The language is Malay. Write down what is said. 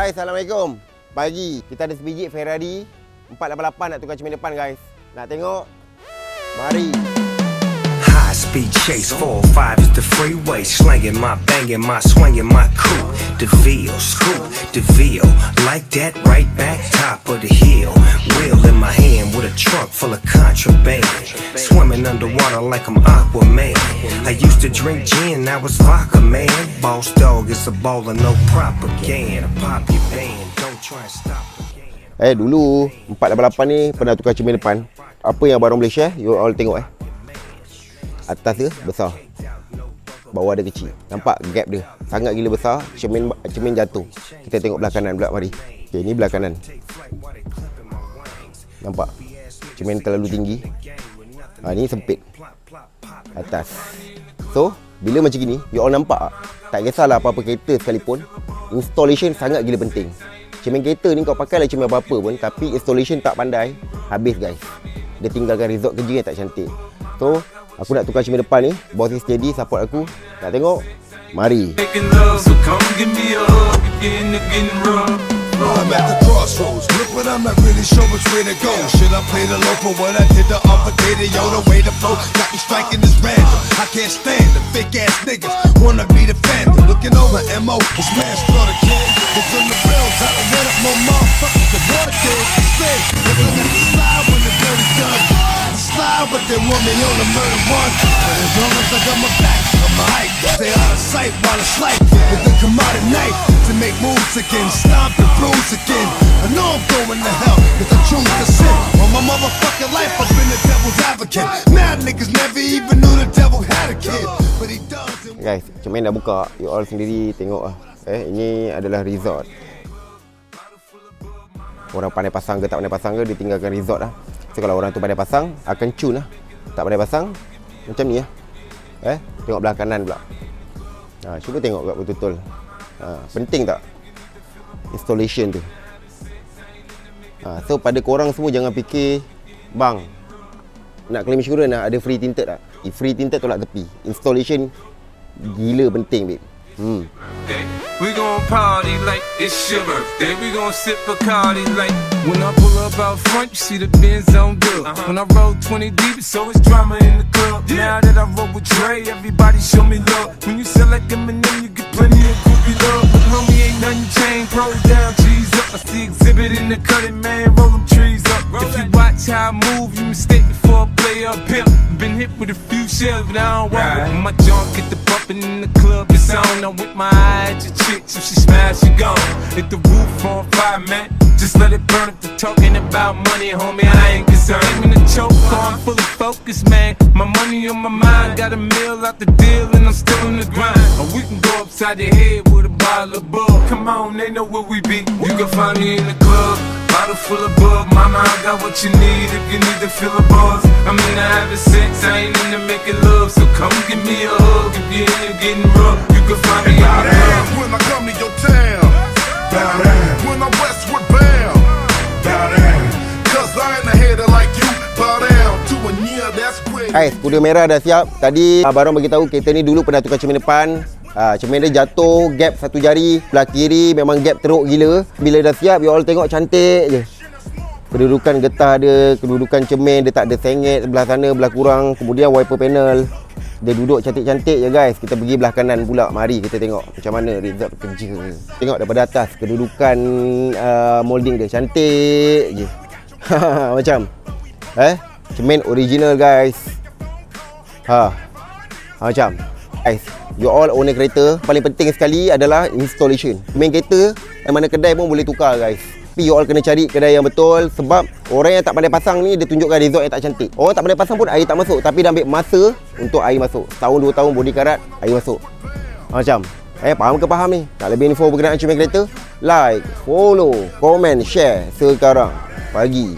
Hai, Assalamualaikum. Pagi, kita ada sebiji Ferrari 488 nak tukar cermin depan guys. Nak tengok? Mari. High speed chase, 405 is the freeway. Slanging my, banging my, swinging my coupe. DeVille, scoop, DeVille. Like that, right back, top of the hill. Wheel in my hand with a trunk full of contraband. Swimming underwater like I'm Aquaman. I used to drink gin, now it's vodka, man. Boss dog is a baller, no propaganda. Pop your band, don't try and stop again. Dulu 488 ni pernah tukar cermin depan. Apa yang abang boleh share, you all tengok Atas dia besar, bawah dia kecil. Nampak gap dia sangat gila besar. Cermin jatuh. Kita tengok belah kanan pula, mari. Okay, ni belah kanan. Nampak? Cermin terlalu tinggi. Ni sempit atas. So, bila macam gini, you all nampak tak kisahlah apa-apa kereta sekalipun, installation sangat gila penting. Cermin kereta ni kau pakai lah cermin apa-apa pun, tapi installation tak pandai, habis guys. Dia tinggalkan result kerja yang tak cantik. So, aku nak tukar cermin depan ni. Bos ni steady, support aku. Nak tengok? Mari. I'm at the crossroads, look but I'm not really sure which way to go. Should I play the low for what I did the other day? The yo, the way to flow, got me striking this random. I can't stand the fake ass niggas, wanna be the phantom. Looking over MO, this man start a kid. It's on the bills, I don't run up more motherfuckers. The water kid, spin. Never let me slide when the dirty done. Slide with that woman on the murder one. But as long as I got my back, I'm a hype. Stay out of sight while it's light. But then come out at night to make moves again, stomp the blues again. I know I'm going to hell, cause I choose to sin. All my motherfucking life I've been the devil's advocate. Mad niggas never even knew the devil had a kid, but he does. Guys, cermin dah buka. You all sendiri tengok ini adalah resort. Orang pandai pasang ke tak pandai pasang ke, dia tinggalkan resort lah. So kalau orang tu pandai pasang, akan cun lah. Tak pandai pasang, macam ni lah. Tengok belah kanan pula. Cuba tengok kat betul-betul. Penting tak installation tu? So pada korang semua jangan fikir, bang, nak claim insurance lah, ada free tinted tak? Free tinted tolak tepi. Installation gila penting, babe. We gon' party like it's your birthday. We gon' sip Bacardi like when I pull up out front, you see the Benz on good. When I roll 20 deep, it's always drama in the club. Now that I roll with Dre, everybody show me love. When you sell like Eminem, you get plenty of groupie love. But homie, ain't nothing changed. Pros down, G's up. I see exhibit in the cutting, man. Roll them trees up. If you watch how I move, you mistake before I play up pimp. Been hit with a few shells, but I don't walk. When my junk get the bumping in the club, it's on. I'm with my eye at your chick, so she smash, she gone. Hit the roof on fire, man. Just let it burn if they're talking about money, homie, I ain't concerned. I'm in the choke, I'm fully focused, man. My money on my mind, got a meal out the deal, and I'm still in the grind. Or we can go upside the head with a bottle of bug. Come on, they know where we be. You can find me in the club, bottle full of bug. Mama, I got what you need if you need to feel a buzz. I'm into having sex, I ain't into making love. So come give me a hug if you're into getting rough. You can find me in the club. When I come to your town, bow down. When I'm westward bound, bow down. Cause I ain't a hater like you, bow down to a year that's quick. Hai, kuda merah dah siap. Tadi Barong bagi tahu kereta ni dulu pernah tukar cermin depan. Cermin dia jatuh, gap satu jari. Belah kiri memang gap teruk gila. Bila dah siap, you all tengok cantik je. Kedudukan getah dia, kedudukan cermin dia tak ada sengit sebelah sana, belah kurang. Kemudian wiper panel, dia duduk cantik-cantik je guys. Kita pergi belah kanan pula. Mari kita tengok macam mana result kerja. Tengok daripada atas, kedudukan molding dia cantik je. Macam cermin original guys. Macam guys, you all owner kereta, paling penting sekali adalah installation. Cermin kereta mana kedai pun boleh tukar guys. Tapi you all kena cari kedai yang betul. Sebab orang yang tak pandai pasang ni, dia tunjukkan result yang tak cantik. Orang tak pandai pasang pun air tak masuk, tapi dia ambil masa untuk air masuk. Setahun 2 tahun body karat, air masuk. Macam faham ke faham ni? Nak lebih info berkenaan cermin kereta? Like, follow, comment, share sekarang. Pagi.